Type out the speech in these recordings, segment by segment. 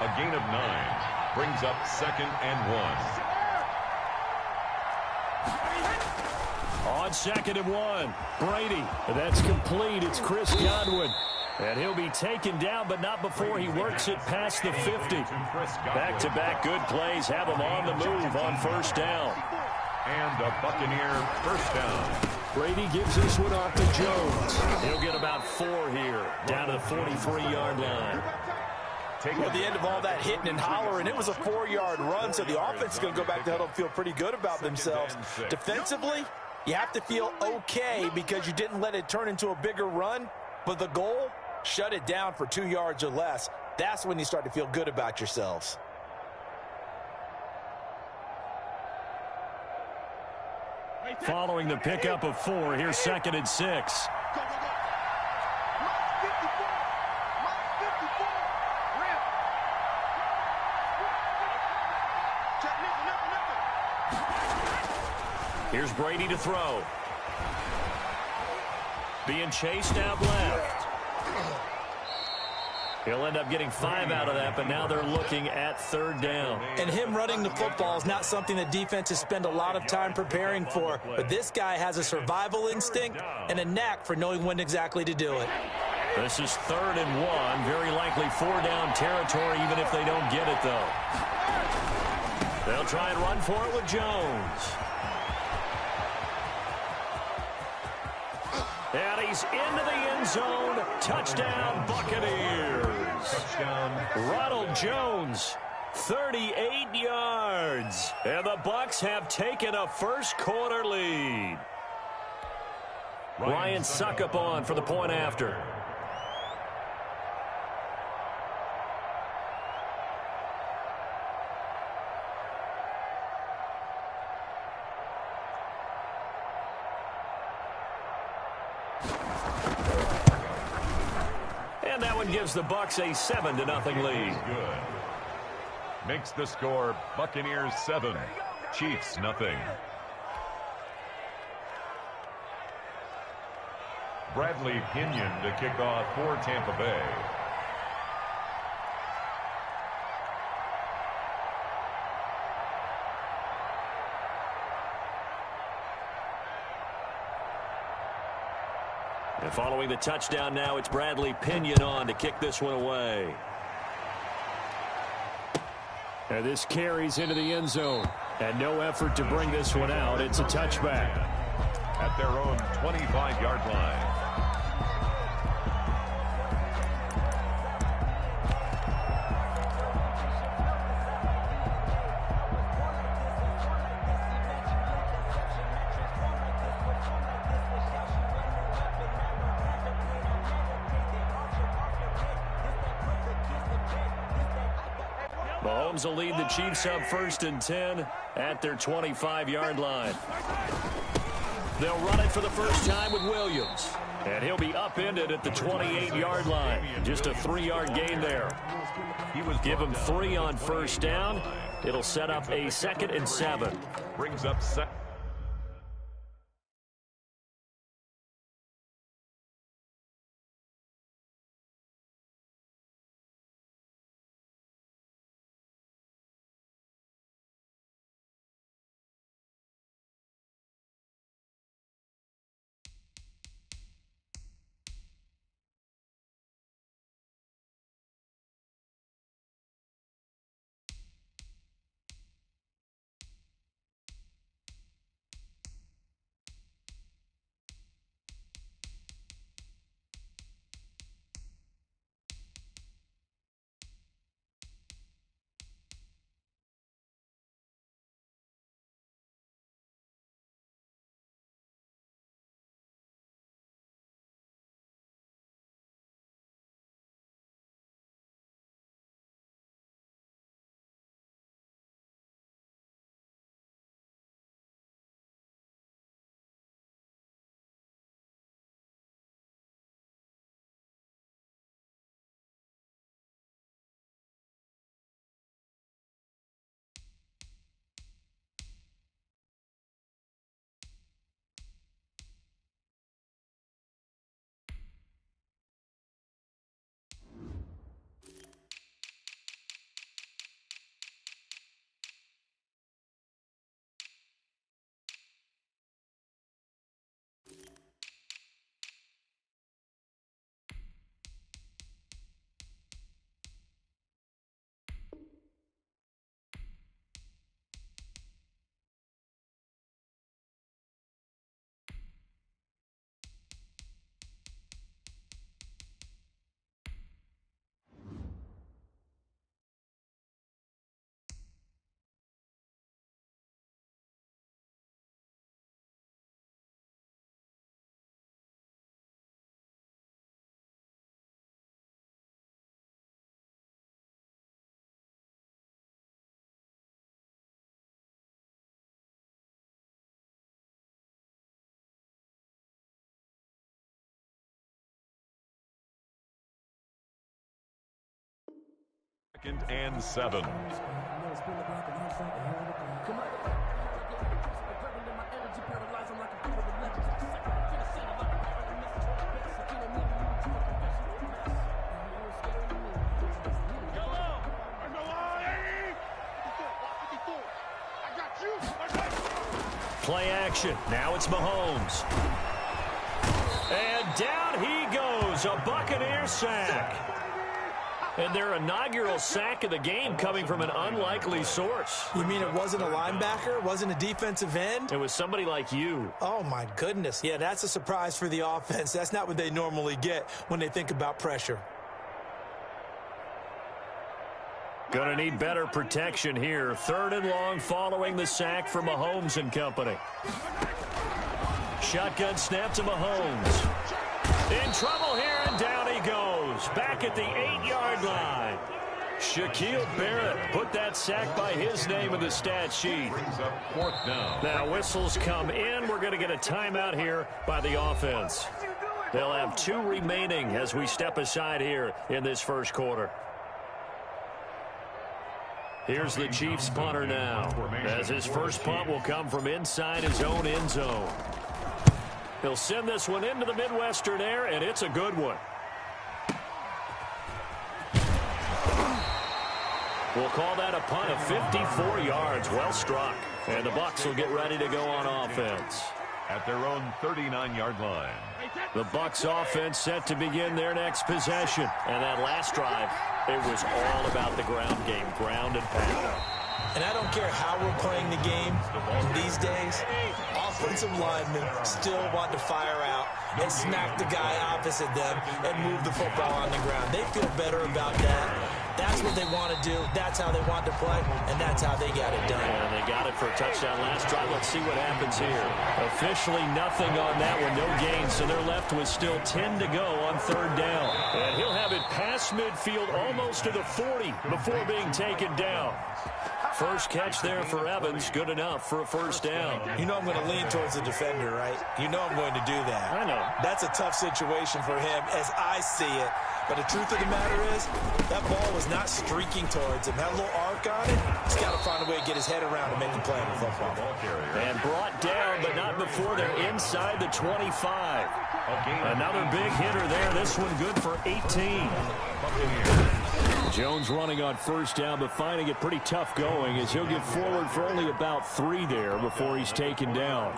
A gain of 9 brings up 2nd and 1. On 2nd and 1, Brady. That's complete. It's Chris Godwin. And he'll be taken down, but not before he works it past the 50. Back-to-back good plays have him on the move on 1st down. And a Buccaneer 1st down. Brady gives this one off to Jones. He'll get about 4 here, down to the 43-yard line. At the end of all that hitting and hollering, it was a 4-yard run, so the offense is going to go back to huddle and feel pretty good about themselves. Defensively, you have to feel okay because you didn't let it turn into a bigger run, but the goal, shut it down for 2 yards or less. That's when you start to feel good about yourselves. Following the pickup of 4, here's 2nd and 6. Here's Brady to throw. Being chased out left. He'll end up getting 5 out of that, but now they're looking at 3rd down. And him running the football is not something that defenses spend a lot of time preparing for. But this guy has a survival instinct and a knack for knowing when exactly to do it. This is 3rd and 1. Very likely 4-down territory, even if they don't get it, though. They'll try and run for it with Jones. And he's into the end zone. Touchdown, Buccaneers. Touchdown. Ronald Jones, 38 yards. And the Bucs have taken a first-quarter lead. Ryan Suckup on for the point after. And that one gives the Bucs a 7-0 lead. Good. Makes the score Buccaneers 7, Chiefs nothing. Bradley Pinion to kick off for Tampa Bay. And following the touchdown now, it's Bradley Pinion on to kick this one away. And this carries into the end zone. And no effort to bring this one out. It's a touchback. At their own 25-yard line. Mahomes will lead the Chiefs up 1st and 10 at their 25-yard line. They'll run it for the first time with Williams. And he'll be upended at the 28-yard line. Just a 3-yard gain there. Give him 3 on 1st down. It'll set up a 2nd and 7. Brings up 2nd. 2nd and 7. Play action. Now it's Mahomes. And down he goes. A Buccaneer sack. And their inaugural sack of the game coming from an unlikely source. You mean it wasn't a linebacker? It wasn't a defensive end? It was somebody like you. Oh, my goodness. Yeah, that's a surprise for the offense. That's not what they normally get when they think about pressure. Going to need better protection here. 3rd and long following the sack for Mahomes and company. Shotgun snap to Mahomes. In trouble here, and down he goes. Back at the 8-yard line. Shaquille Barrett put that sack by his name in the stat sheet. Brings up 4th down. Now whistles come in. We're going to get a timeout here by the offense. They'll have 2 remaining as we step aside here in this first quarter. Here's the Chiefs punter now, as his first punt will come from inside his own end zone. He'll send this one into the Midwestern air, and it's a good one. We'll call that a punt of 54 yards. Well struck. And the Bucs will get ready to go on offense. At their own 39-yard line. The Bucs offense set to begin their next possession. And that last drive, it was all about the ground game, ground and pound. And I don't care how we're playing the game these days, offensive linemen still want to fire out and smack the guy opposite them and move the football on the ground. They feel better about that. That's what they want to do. That's how they want to play, and that's how they got it done. And they got it for a touchdown last drive. Let's see what happens here. Officially nothing on that one, no gain, so they're left with still 10 to go on 3rd down. And he'll have it past midfield almost to the 40 before being taken down. First catch there for Evans, good enough for a first down. You know I'm going to lean towards the defender, right? You know I'm going to do that. I know. That's a tough situation for him as I see it. But the truth of the matter is, that ball was not streaking towards him. Had a little arc on it. He's got to find a way to get his head around and make a play on the football. And brought down, but not before they're inside the 25. Another big hitter there. This one good for 18. Jones running on first down, but finding it pretty tough going as he'll get forward for only about 3 there before he's taken down.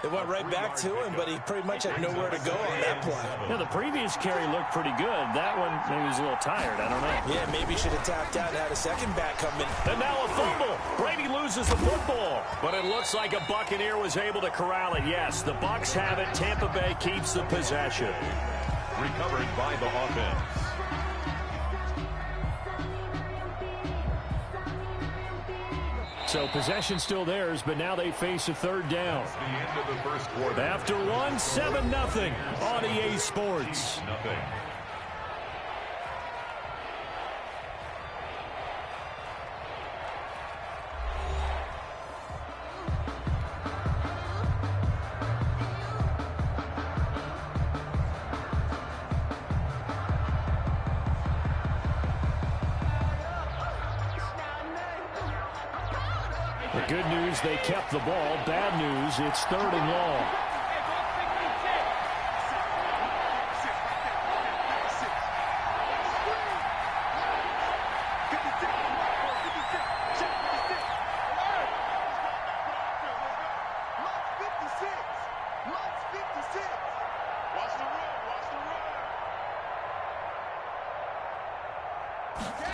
They went right back to him, but he pretty much had nowhere to go on that play. Yeah, the previous carry looked pretty good. That one, maybe he was a little tired. I don't know. Yeah, maybe he should have tapped out and had a second back come in. And now a fumble. Brady loses the football. But it looks like a Buccaneer was able to corral it. Yes, the Bucs have it. Tampa Bay keeps the possession. Recovered by the offense. So possession still theirs, but now they face a 3rd down. The end of the first quarter. After one, 7-0 on EA Sports. Nothing. The good news, they kept the ball. Bad news, it's 3rd and long.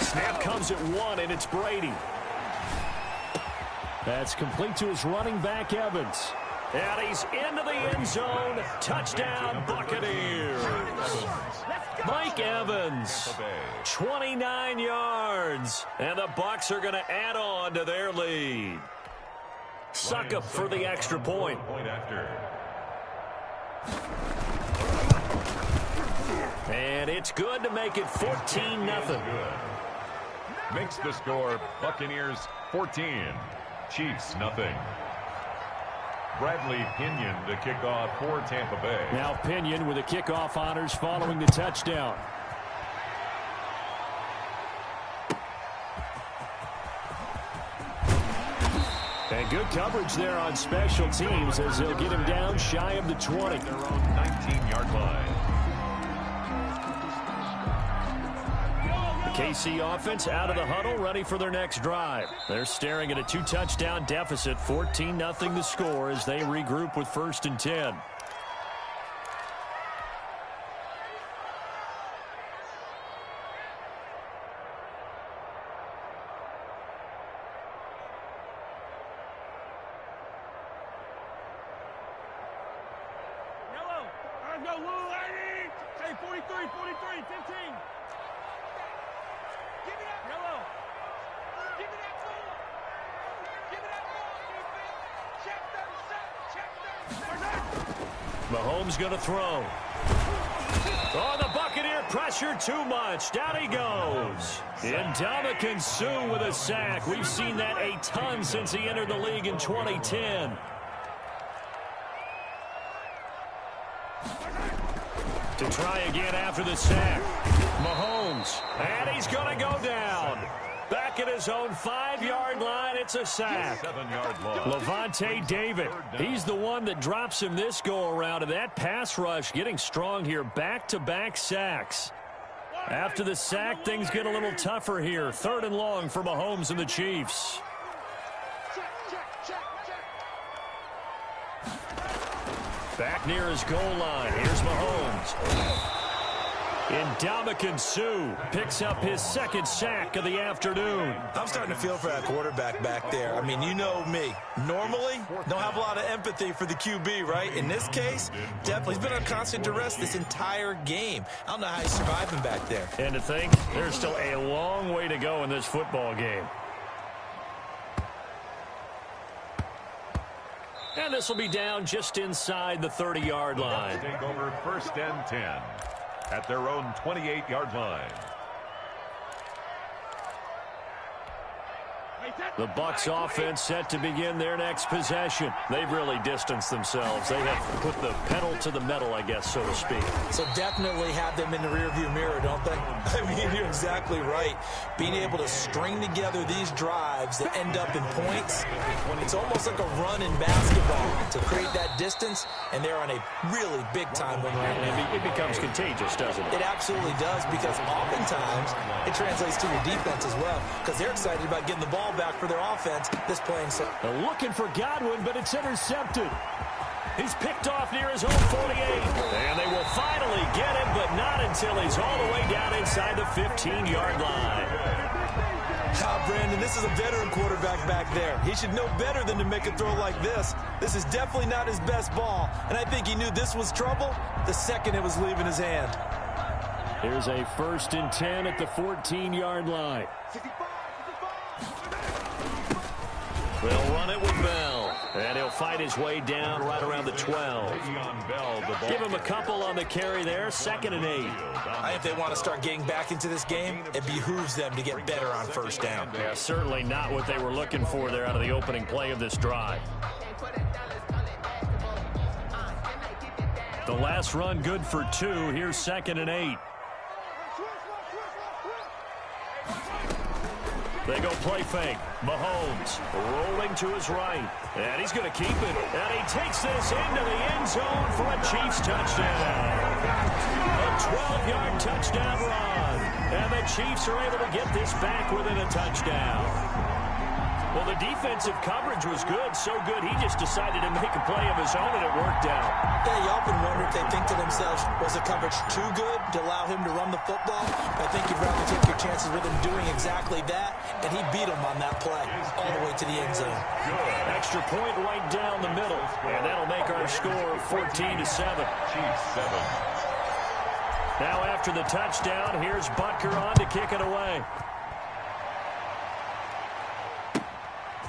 Snap comes at 1, and it's Brady. That's complete to his running back, Evans. And he's into the end zone. Touchdown, Buccaneers. Mike Evans, 29 yards. And the Bucs are going to add on to their lead. Suck up for the extra point. And it's good to make it 14-0. Makes the score Buccaneers 14. Chiefs nothing. Bradley Pinion to kick off for Tampa Bay. Now Pinion with the kickoff honors following the touchdown. And good coverage there on special teams as they'll get him down shy of the 20. Their own 19-yard line. The KC offense out of the huddle, ready for their next drive. They're staring at a 2-touchdown deficit, 14-0 the score as they regroup with 1st and 10. Go, Lou, 43, 15. Give me that. Yellow. Give me that ball. Give me that ball, defense. Check 37. Mahomes going to throw. Oh, the Buccaneer pressure too much. Down he goes. Ndamukong Suh with a sack. We've seen that a ton since he entered the league in 2010. To try again after the sack. Mahomes. And he's going to go down. Back at his own 5-yard line, it's a sack. 7-yard loss. Levante David. He's the one that drops him this go-around. And that pass rush getting strong here. Back-to-back sacks. After the sack, things get a little tougher here. 3rd and long for Mahomes and the Chiefs. Back near his goal line. Here's Mahomes. Ndamukong Suh picks up his 2nd sack of the afternoon. I'm starting to feel for that quarterback back there. I mean, you know me. Normally, don't have a lot of empathy for the QB, right? In this case, definitely. He's been on constant duress this entire game. I don't know how he's surviving back there. And to think, there's still a long way to go in this football game. And this will be down just inside the 30-yard line. Take over 1st and 10 at their own 28-yard line. The Bucs offense set to begin their next possession. They've really distanced themselves. They have put the pedal to the metal, I guess, so to speak. So definitely have them in the rearview mirror, don't they? I mean, you're exactly right. Being able to string together these drives that end up in points, it's almost like a run in basketball to create that distance, and they're on a really big-time win right now. It becomes contagious, doesn't it? It absolutely does, because oftentimes it translates to your defense as well, because they're excited about getting the ball back for their offense this playing. So looking for Godwin, but it's intercepted. He's picked off near his own 48. And they will finally get him, but not until he's all the way down inside the 15-yard line. Brandon, this is a veteran quarterback back there. He should know better than to make a throw like this. This is definitely not his best ball, and I think he knew this was trouble the second it was leaving his hand. Here's a 1st and 10 at the 14-yard line. They'll run it with Bell. And he'll fight his way down right around the 12. Give him a couple on the carry there. 2nd and 8. I think they want to start getting back into this game. It behooves them to get better on 1st down. Yeah, certainly not what they were looking for there out of the opening play of this drive. The last run good for 2. Here's 2nd and 8. They go play fake. Mahomes rolling to his right. And he's going to keep it. And he takes this into the end zone for a Chiefs touchdown. A 12-yard touchdown run. And the Chiefs are able to get this back within a touchdown. Well, the defensive coverage was good, so good he just decided to make a play of his own, and it worked out. Yeah, you often wonder if they think to themselves, was the coverage too good to allow him to run the football? I think you'd rather take your chances with him doing exactly that, and he beat him on that play all the way to the end zone. Extra point right down the middle, and that'll make our score 14-7. Chiefs 7. Now after the touchdown, here's Butker on to kick it away.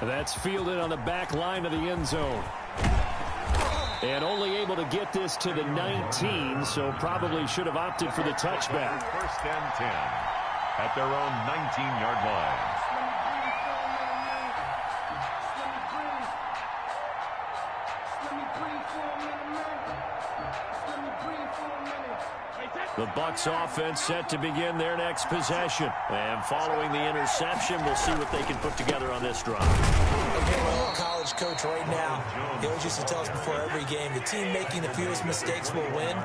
That's fielded on the back line of the end zone. And only able to get this to the 19, so probably should have opted for the touchback. 1st and 10 at their own 19-yard line. The Bucs offense set to begin their next possession. And following the interception, we'll see what they can put together on this drive. Okay, well, college coach right now, he always used to tell us before every game, the team making the fewest mistakes will win.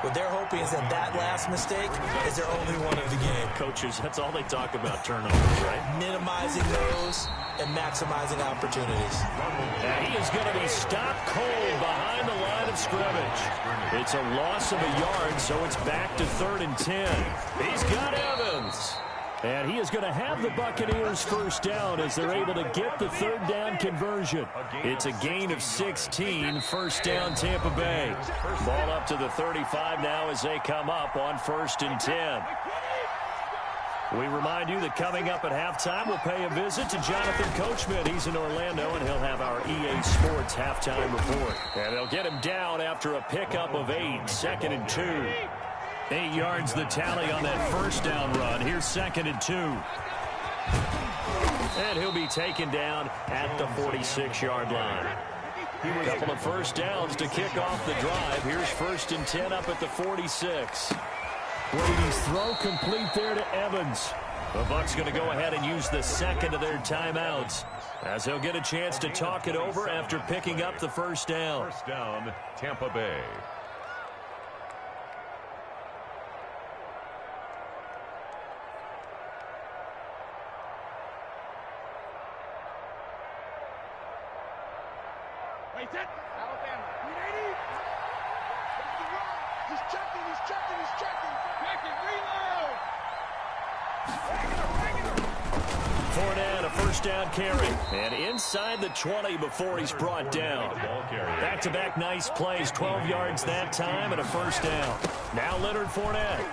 What they're hoping is that that last mistake is their only one of the game. Coaches, that's all they talk about, turnovers, right? Minimizing those and maximizing opportunities. And he is going to be stopped cold behind the line of scrimmage. It's a loss of a yard, so it's back to 3rd and 10. He's got Evans. And he is going to have the Buccaneers first down as they're able to get the 3rd down conversion. It's a gain of 16, first down Tampa Bay. Ball up to the 35 now as they come up on 1st and 10. We remind you that coming up at halftime, we'll pay a visit to Jonathan Coachman. He's in Orlando, and he'll have our EA Sports halftime report. And they'll get him down after a pickup of 8, 2nd and 2. 8 yards the tally on that first down run. Here's 2nd and 2. And he'll be taken down at the 46-yard line. A couple of first downs to kick off the drive. Here's 1st and 10 up at the 46. Brady's throw complete there to Evans. The Bucs going to go ahead and use the second of their timeouts as they'll get a chance to talk it over after picking up the first down. First down, Tampa Bay. Wait, that. Alabama. 380. He's checking. Checking, reload. Fournette, a first down carry. And inside the 20 before he's brought down. Back-to-back nice plays, 12 yards that time and a first down. Now Leonard Fournette.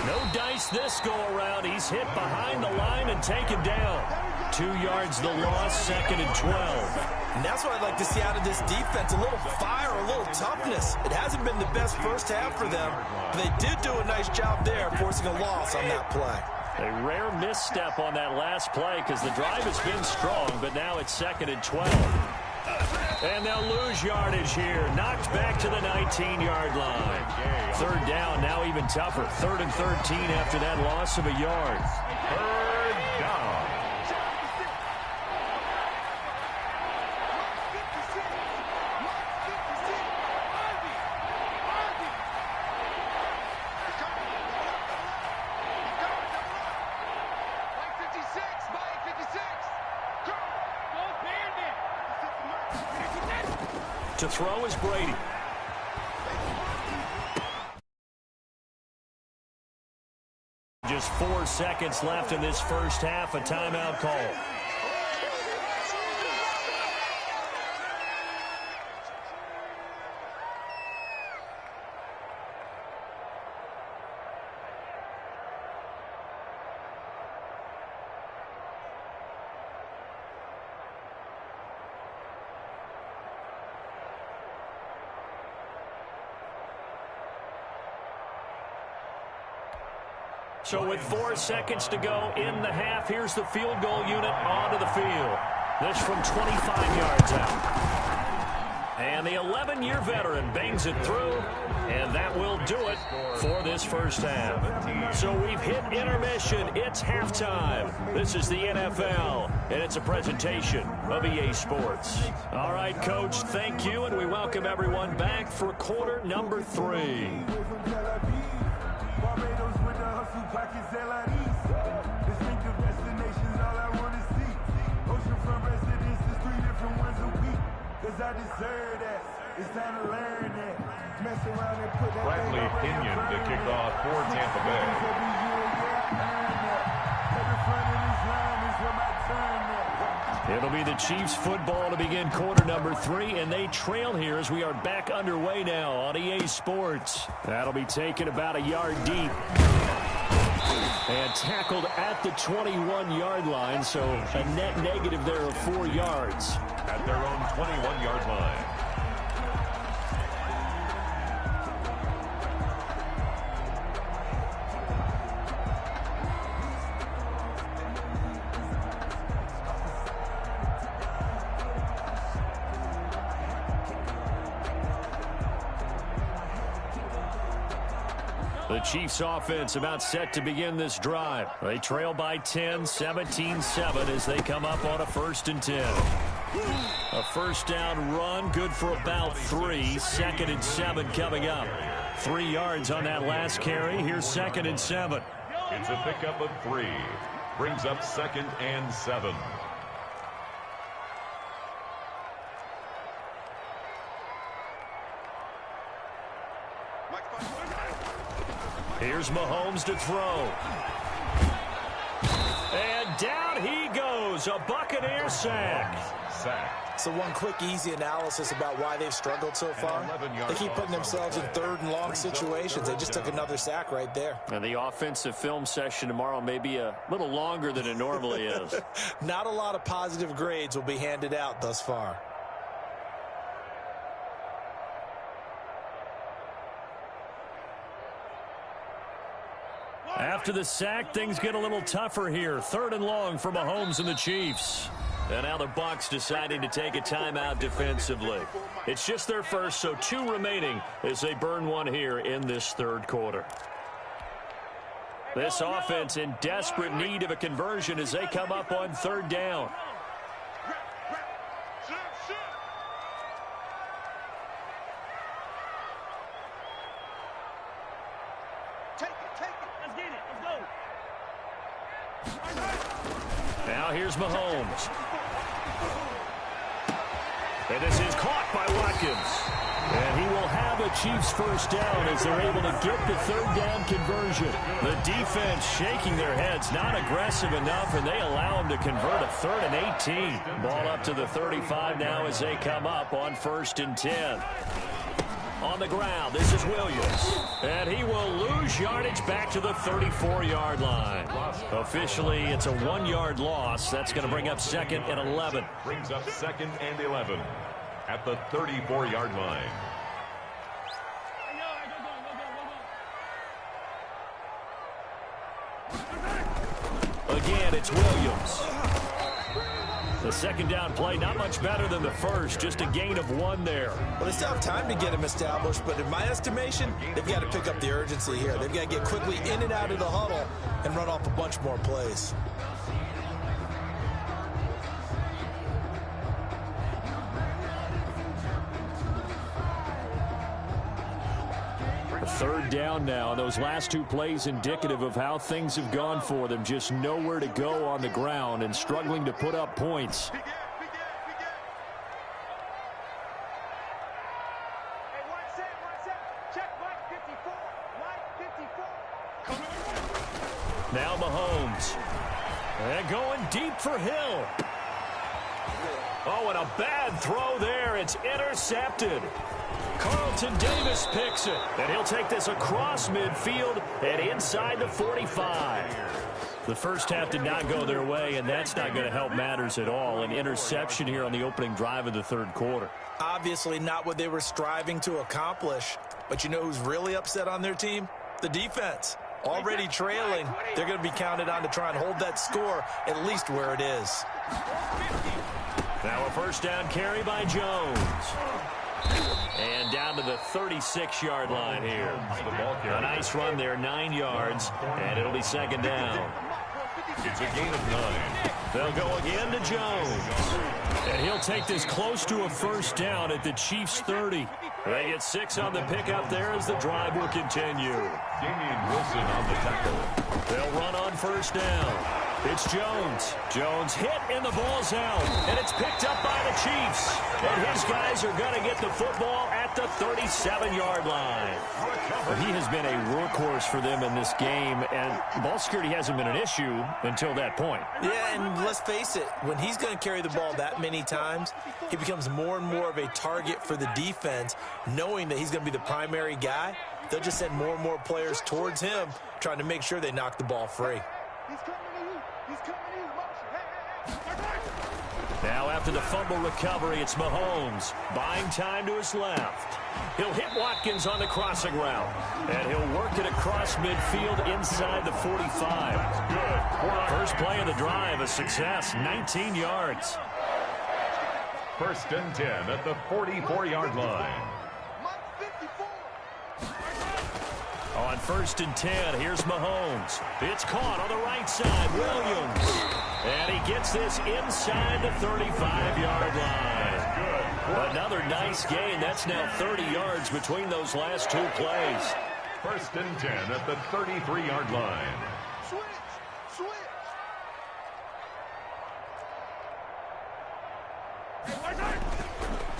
No dice this go-around. He's hit behind the line and taken down. 2 yards the loss, 2nd and 12. And that's what I'd like to see out of this defense, a little fire, a little toughness. It hasn't been the best first half for them, but they did do a nice job there, forcing a loss on that play. A rare misstep on that last play because the drive has been strong, but now it's 2nd and 12. And they'll lose yardage here. Knocked back to the 19-yard line. 3rd down, now even tougher. 3rd and 13 after that loss of a yard. 3rd down. To throw is Brady. Just 4 seconds left in this first half. A timeout call. So with 4 seconds to go in the half, here's the field goal unit onto the field. This from 25 yards out. And the 11-year veteran bangs it through, and that will do it for this first half. So we've hit intermission. It's halftime. This is the NFL, and it's a presentation of EA Sports. All right, Coach, thank you, and we welcome everyone back for quarter number 3. I deserve that. It's time to learn that. Mess around and put that. Bradley Pinion to kick off for Tampa Bay. It'll be the Chiefs football to begin quarter number 3, and they trail here as we are back underway now on EA Sports. That'll be taken about a yard deep. And tackled at the 21-yard line, so a net negative there of 4 yards. At their own 21-yard line. The Chiefs offense about set to begin this drive. They trail by 10, 17-7 as they come up on a 1st and 10. A first down run, good for about 3. 2nd and 7 coming up. 3 yards on that last carry. Here's 2nd and 7. It's a pickup of 3. Brings up 2nd and 7. Here's Mahomes to throw. And down he goes. A Buccaneer sack. So one quick, easy analysis about why they've struggled so far. They keep putting themselves in 3rd and long situations. They just took another sack right there. And the offensive film session tomorrow may be a little longer than it normally is. Not a lot of positive grades will be handed out thus far. After the sack, things get a little tougher here. 3rd and long for Mahomes and the Chiefs. And now the Bucs deciding to take a timeout defensively. It's just their first, so 2 remaining as they burn one here in this 3rd quarter. This offense in desperate need of a conversion as they come up on 3rd down. Now here's Mahomes. And this is caught by Watkins. And he will have a Chiefs first down as they're able to get the 3rd down conversion. The defense shaking their heads, not aggressive enough, and they allow him to convert a 3rd and 18. Ball up to the 35 now as they come up on 1st and 10. On the ground, this is Williams. And he will lose yardage back to the 34-yard line. Officially, it's a 1-yard loss. That's going to bring up 2nd and 11. Brings up 2nd and 11 at the 34-yard line. Again, it's Williams. The 2nd down play, not much better than the first, just a gain of 1 there. Well, they still have time to get him established, but in my estimation, they've got to pick up the urgency here. They've got to get quickly in and out of the huddle and run off a bunch more plays. Third down now. Those last 2 plays indicative of how things have gone for them. Just nowhere to go on the ground and struggling to put up points. Now Mahomes. And going deep for Hill. Oh, and a bad throw there. It's intercepted. Carlton Davis picks it, and he'll take this across midfield and inside the 45. The first half did not go their way, and that's not going to help matters at all. An interception here on the opening drive of the 3rd quarter. Obviously not what they were striving to accomplish, but you know who's really upset on their team? The defense. Already trailing, they're going to be counted on to try and hold that score at least where it is. Now a first down carry by Jones. And down to the 36-yard line here. A nice run there, 9 yards, and it'll be 2nd down. It's a gain of 9. They'll go again to Jones. And he'll take this close to a first down at the Chiefs' 30. They get 6 on the pickup there as the drive will continue. Damian Wilson on the tackle. They'll run on first down. It's Jones. Jones hit and the ball's out. And it's picked up by the Chiefs. And his guys are going to get the football at the 37-yard line. He has been a workhorse for them in this game, and ball security hasn't been an issue until that point. Yeah, and let's face it, when he's going to carry the ball that many times, he becomes more and more of a target for the defense, knowing that he's going to be the primary guy. They'll just send more and more players towards him, trying to make sure they knock the ball free. Now after the fumble recovery, it's Mahomes. Buying time to his left. He'll hit Watkins on the crossing route. And he'll work it across midfield inside the 45. Good. First play of the drive, a success, 19 yards. 1st and 10 at the 44-yard line. On 1st and 10, here's Mahomes. It's caught on the right side. Williams. And he gets this inside the 35-yard line. Another nice gain. That's now 30 yards between those last two plays. 1st and 10 at the 33-yard line. Switch.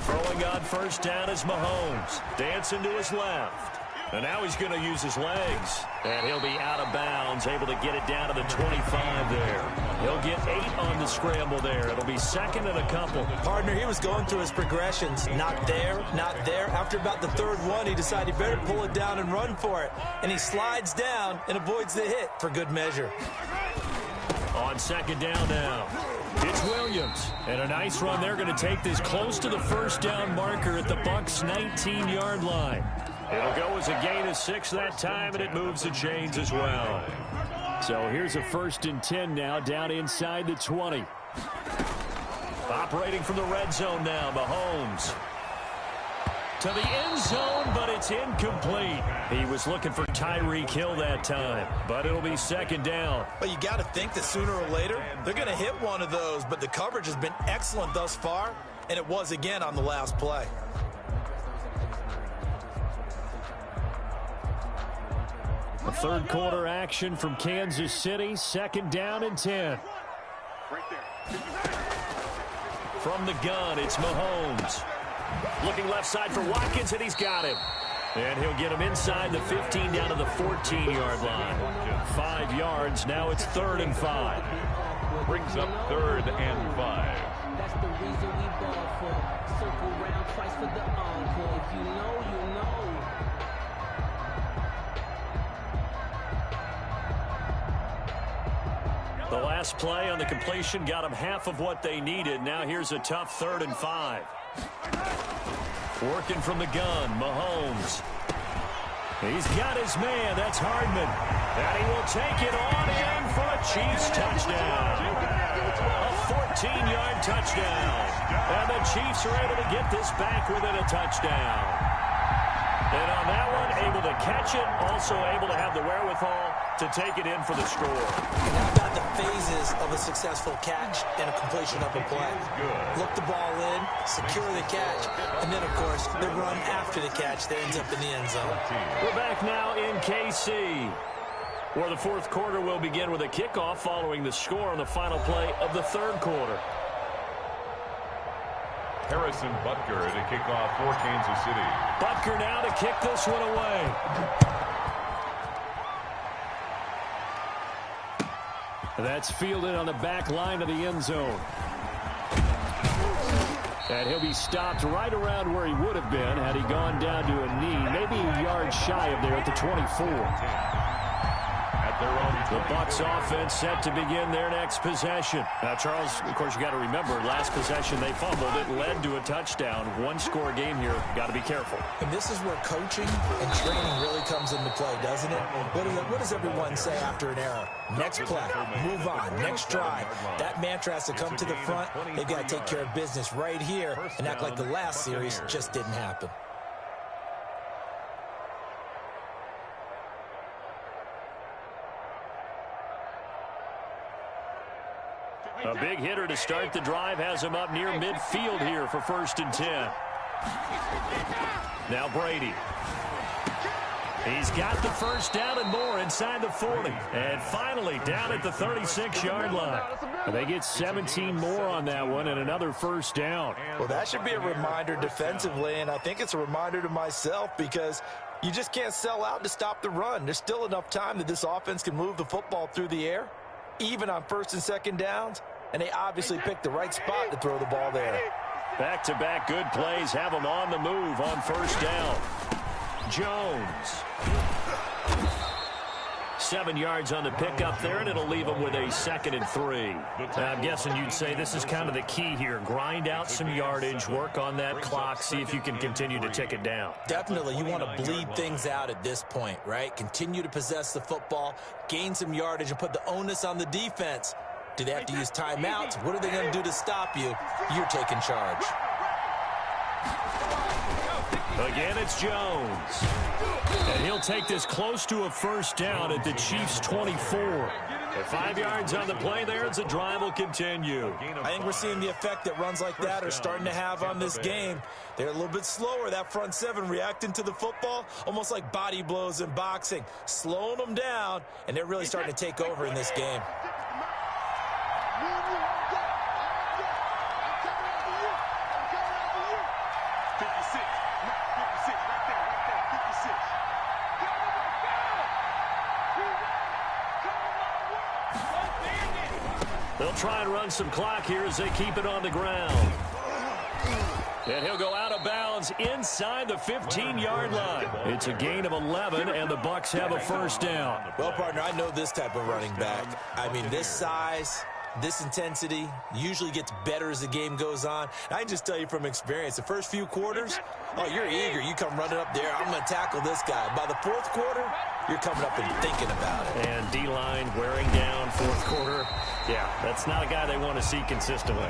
Throwing on 1st down is Mahomes. Dancing to his left. And now he's going to use his legs. And he'll be out of bounds, able to get it down to the 25 there. He'll get 8 on the scramble there. It'll be 2nd and a couple. Partner, he was going through his progressions. Not there, not there. After about the 3rd one, he decided he better pull it down and run for it. And he slides down and avoids the hit for good measure. On 2nd down now, it's Williams. And a nice run. They're going to take this close to the 1st down marker at the Bucs' 19-yard line. It'll go as a gain of 6 that time, and it moves the chains as well. So here's a 1st and 10 now, down inside the 20. Operating from the red zone now, Mahomes. To the end zone, but it's incomplete. He was looking for Tyreek Hill that time, but it'll be 2nd down. But you got to think that sooner or later, they're going to hit one of those, but the coverage has been excellent thus far, and it was again on the last play. A 3rd quarter action from Kansas City, 2nd down and 10. From the gun, it's Mahomes. Looking left side for Watkins, and he's got him. And he'll get him inside the 15 down to the 14-yard line. 5 yards, now it's 3rd and 5. Brings up 3rd and 5. That's the reason we ball for. Circle round twice for the encore. If you know, you know. The last play on the completion got them half of what they needed. Now here's a tough 3rd and 5. Working from the gun, Mahomes. He's got his man. That's Hardman. And he will take it on in for a Chiefs touchdown. A 14-yard touchdown. And the Chiefs are able to get this back within a touchdown. And on that one, able to catch it, also able to have the wherewithal to take it in for the score. And how about the phases of a successful catch and a completion of a play? Look the ball in, secure the catch, and then, of course, the run after the catch that ends up in the end zone. We're back now in KC, where the 4th quarter will begin with a kickoff following the score on the final play of the 3rd quarter. Harrison Butker to kick off for Kansas City. Butker now to kick this one away. That's fielded on the back line of the end zone. And he'll be stopped right around where he would have been had he gone down to a knee, maybe a yard shy of there at the 24. The Bucs offense set to begin their next possession. Now, Charles, of course, you got to remember, last possession they fumbled. It led to a touchdown. 1-score game here. Got to be careful. And this is where coaching and training really comes into play, doesn't it? What does everyone say after an error? Next play, move on, next drive. That mantra has to come to the front. They've got to take care of business right here and act like the last series just didn't happen. A big hitter to start the drive has him up near midfield here for 1st and 10. Now Brady. He's got the 1st down and more inside the 40. And finally down at the 36-yard line. And they get 17 more on that one and another 1st down. Well, that should be a reminder defensively, and I think it's a reminder to myself because you just can't sell out to stop the run. There's still enough time that this offense can move the football through the air, even on 1st and 2nd downs, and they obviously picked the right spot to throw the ball there. Back-to-back good plays have them on the move on 1st down. Jones. 7 yards on the pickup there, and it'll leave them with a 2nd and 3. Now, I'm guessing you'd say this is kind of the key here. Grind out some yardage, work on that clock, see if you can continue to tick it down. Definitely. You want to bleed things out at this point, right? Continue to possess the football, gain some yardage, and put the onus on the defense. Do they have to use timeouts? What are they going to do to stop you? You're taking charge. Again, it's Jones. And he'll take this close to a first down at the Chiefs' 24. And 5 yards on the play there as the drive will continue. I think we're seeing the effect that runs like that are starting to have on this game. They're a little bit slower, that front seven, reacting to the football, almost like body blows in boxing, slowing them down, and they're really starting to take over in this game. They'll try and run some clock here as they keep it on the ground. And he'll go out of bounds inside the 15-yard line. It's a gain of 11, and the Bucs have a first down. Well, partner, I know this type of running back. I mean, this size, this intensity usually gets better as the game goes on. I can just tell you from experience, the first few quarters, oh, you're eager. You come running up there. I'm going to tackle this guy. By the fourth quarter, you're coming up and thinking about it. And D-line wearing down fourth quarter. Yeah, that's not a guy they want to see consistently.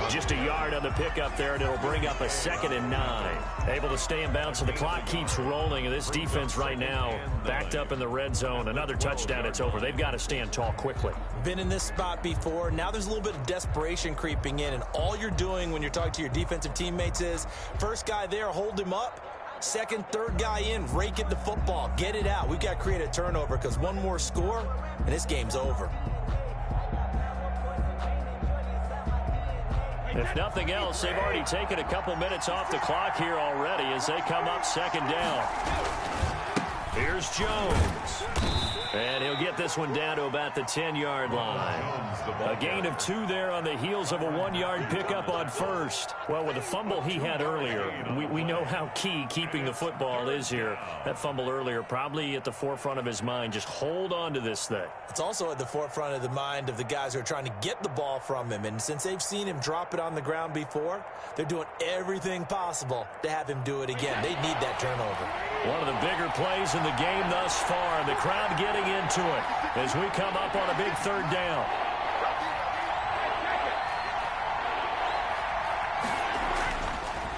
Just a yard on the pickup there, and it'll bring up a 2nd and 9. Able to stay in bounds, so the clock keeps rolling. And this defense right now backed up in the red zone. Another touchdown, it's over. They've got to stand tall quickly. Been in this spot before. Now there's a little bit of desperation creeping in, and all you're doing when you're talking to your defensive teammates is, first guy there, hold him up. Second, third guy in, rake it the football. Get it out. We've got to create a turnover because one more score, and this game's over. If nothing else, they've already taken a couple minutes off the clock here already as they come up 2nd down. Here's Jones. And he'll get this one down to about the 10-yard line. A gain of 2 there on the heels of a 1-yard pickup on first. Well, with the fumble he had earlier, we know how key keeping the football is here. That fumble earlier probably at the forefront of his mind. Just hold on to this thing. It's also at the forefront of the mind of the guys who are trying to get the ball from him. And since they've seen him drop it on the ground before, they're doing everything possible to have him do it again. They need that turnover. One of the bigger plays in the game thus far. The crowd getting into it as we come up on a big 3rd down.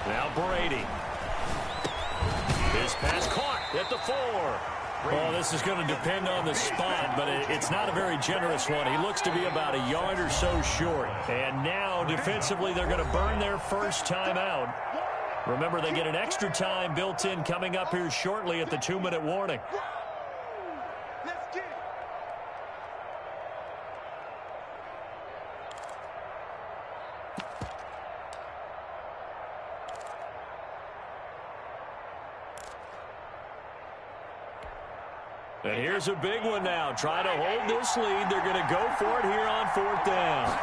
Now Brady. His pass caught at the 4. Well, this is going to depend on the spot, but it's not a very generous one. He looks to be about a yard or so short. And now, defensively, they're going to burn their first time out. Remember, they get an extra time built in coming up here shortly at the 2-minute warning. And here's a big one now. Trying to hold this lead. They're going to go for it here on 4th down.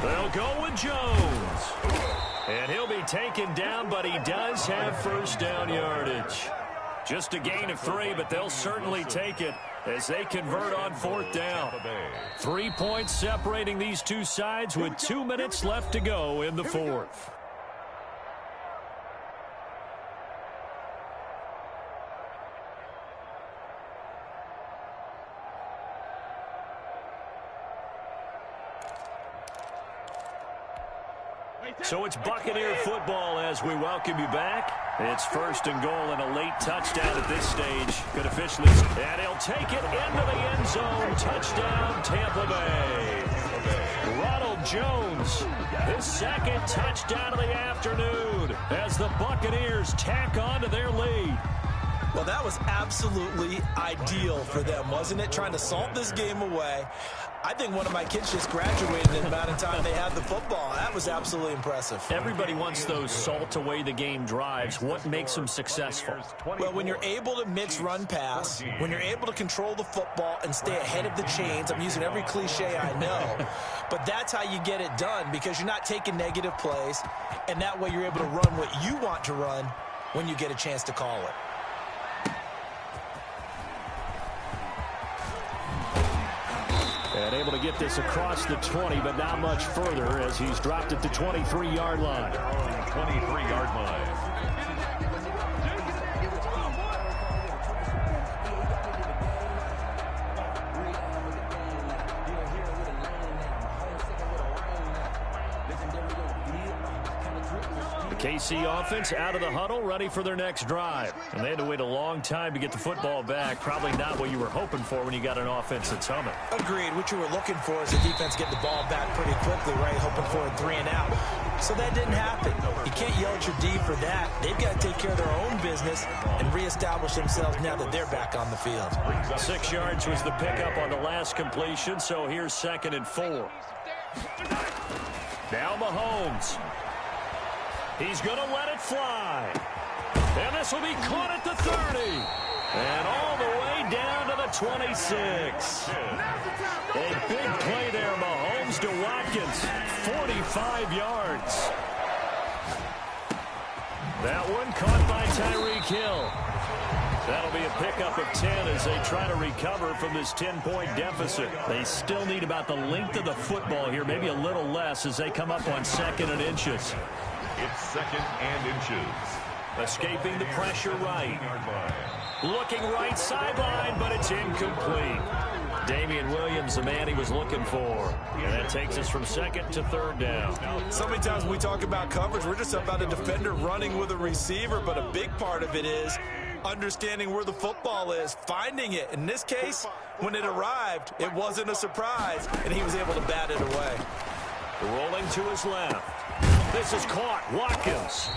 They'll go with Jones. And he'll be taken down, but he does have first down yardage. Just a gain of 3, but they'll certainly take it as they convert on 4th down. 3 points separating these two sides with 2 minutes left to go in the 4th. So it's Buccaneer football as we welcome you back. It's 1st and goal and a late touchdown at this stage. Could officially, and he'll take it into the end zone. Touchdown, Tampa Bay. Ronald Jones, his 2nd touchdown of the afternoon as the Buccaneers tack on to their lead. Well, that was absolutely ideal for them, wasn't it? Trying to salt this game away. I think one of my kids just graduated in the amount of time they had the football. That was absolutely impressive. Everybody wants those salt away the game drives. What makes them successful? Well, when you're able to mix run pass, when you're able to control the football and stay ahead of the chains, I'm using every cliche I know, but that's how you get it done because you're not taking negative plays, and that way you're able to run what you want to run when you get a chance to call it. And able to get this across the 20, but not much further as he's dropped it to 23-yard line. 23-yard line. KC offense out of the huddle, ready for their next drive. And they had to wait a long time to get the football back. Probably not what you were hoping for when you got an offense that's humming. Agreed. What you were looking for is the defense get the ball back pretty quickly, right? Hoping for a 3 and out. So that didn't happen. You can't yell at your D for that. They've got to take care of their own business and reestablish themselves now that they're back on the field. 6 yards was the pickup on the last completion, so here's 2nd and 4. Now Mahomes. He's going to let it fly. And this will be caught at the 30. And all the way down to the 26. A big play there, Mahomes to Watkins. 45 yards. That one caught by Tyreek Hill. That'll be a pickup of 10 as they try to recover from this 10-point deficit. They still need about the length of the football here, maybe a little less as they come up on 2nd and inches. It's 2nd and inches. Escaping the pressure right. Looking right sideline, but it's incomplete. Damian Williams, the man he was looking for. And that takes us from 2nd to 3rd down. So many times when we talk about coverage, we're just about a defender running with a receiver, but a big part of it is understanding where the football is, finding it. In this case, when it arrived, it wasn't a surprise, and he was able to bat it away. Rolling to his left. This is caught. Watkins.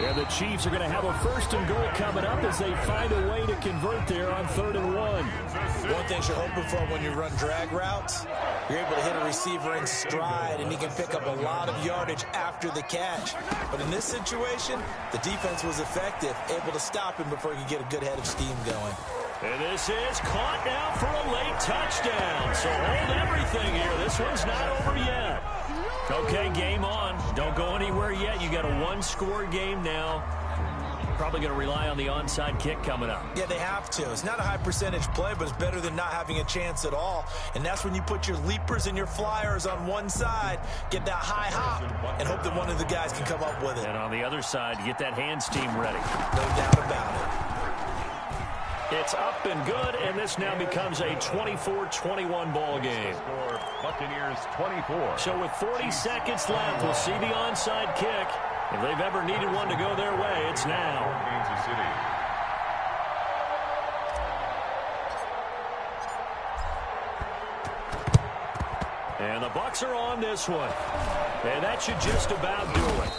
And the Chiefs are going to have a 1st and goal coming up as they find a way to convert there on 3rd and 1. One thing you're hoping for when you run drag routes, you're able to hit a receiver in stride, and he can pick up a lot of yardage after the catch. But in this situation, the defense was effective, able to stop him before he could get a good head of steam going. And this is caught now for a late touchdown. So hold everything here. This one's not over yet. Okay, game on. Don't go anywhere yet. You got a 1-score game now. Probably going to rely on the onside kick coming up. Yeah, they have to. It's not a high percentage play, but it's better than not having a chance at all. And that's when you put your leapers and your flyers on one side, get that high hop, and hope that one of the guys can come up with it. And on the other side, get that hands team ready. No doubt about it. It's up and good, and this now becomes a 24-21 ball game. Score, Buccaneers 24. So with 40 seconds left, we'll see the onside kick. If they've ever needed one to go their way, it's now. Kansas City. And the Bucs are on this one. And that should just about do it.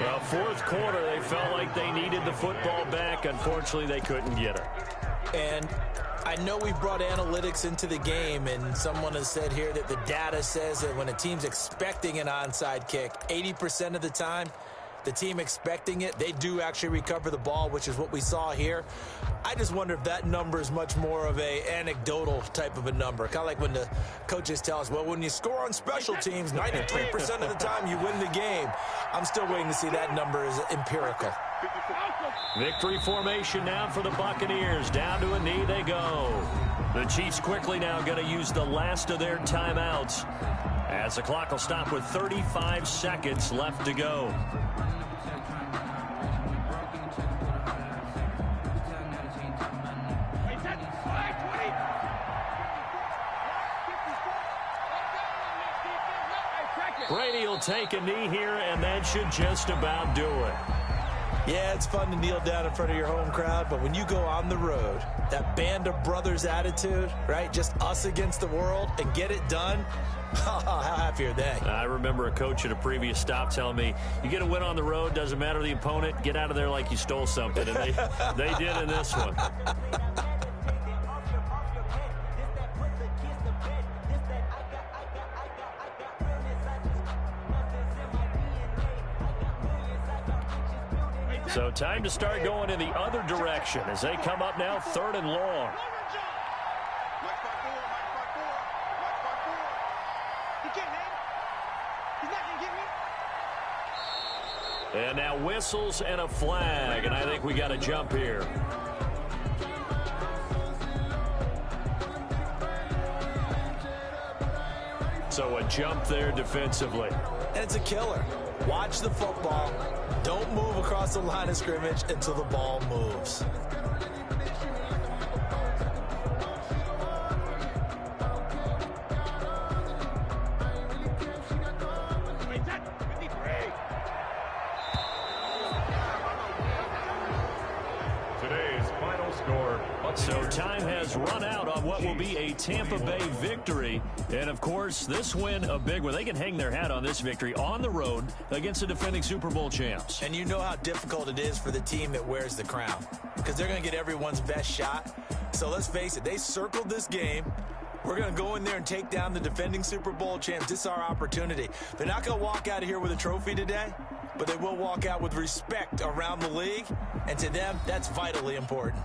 Well, 4th quarter, they felt like they needed the football back. Unfortunately, they couldn't get it. And I know we've brought analytics into the game, and someone has said here that the data says that when a team's expecting an onside kick, 80% of the time, the team expecting it, they do actually recover the ball, which is what we saw here. I just wonder if that number is much more of a anecdotal type of a number. Kind of like when the coaches tell us, well, when you score on special teams, 93% of the time you win the game. I'm still waiting to see that number is empirical. Victory formation now for the Buccaneers. Down to a knee they go. The Chiefs quickly now going to use the last of their timeouts as the clock will stop with 35 seconds left to go. Brady will take a knee here, and that should just about do it. Yeah, it's fun to kneel down in front of your home crowd, but when you go on the road, that band of brothers attitude, right, just us against the world, and get it done, how happy are they? I remember a coach at a previous stop telling me, you get a win on the road, doesn't matter the opponent, get out of there like you stole something, and they did in this one. So time to start going in the other direction as they come up now 3rd and long. And now whistles and a flag, and I think we got a jump here. So a jump there defensively. And it's a killer. Watch the football. Don't move across the line of scrimmage until the ball moves. has run out on what will be a Tampa Bay victory. And, of course, this win a big one. They can hang their hat on this victory on the road against the defending Super Bowl champs. And you know how difficult it is for the team that wears the crown, because they're going to get everyone's best shot. So let's face it, they circled this game. We're going to go in there and take down the defending Super Bowl champs. This is our opportunity. They're not going to walk out of here with a trophy today, but they will walk out with respect around the league. And to them, that's vitally important.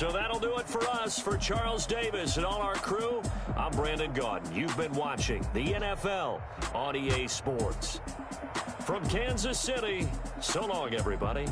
So that'll do it for us. For Charles Davis and all our crew, I'm Brandon Gaudin. You've been watching the NFL on EA Sports. From Kansas City, so long, everybody.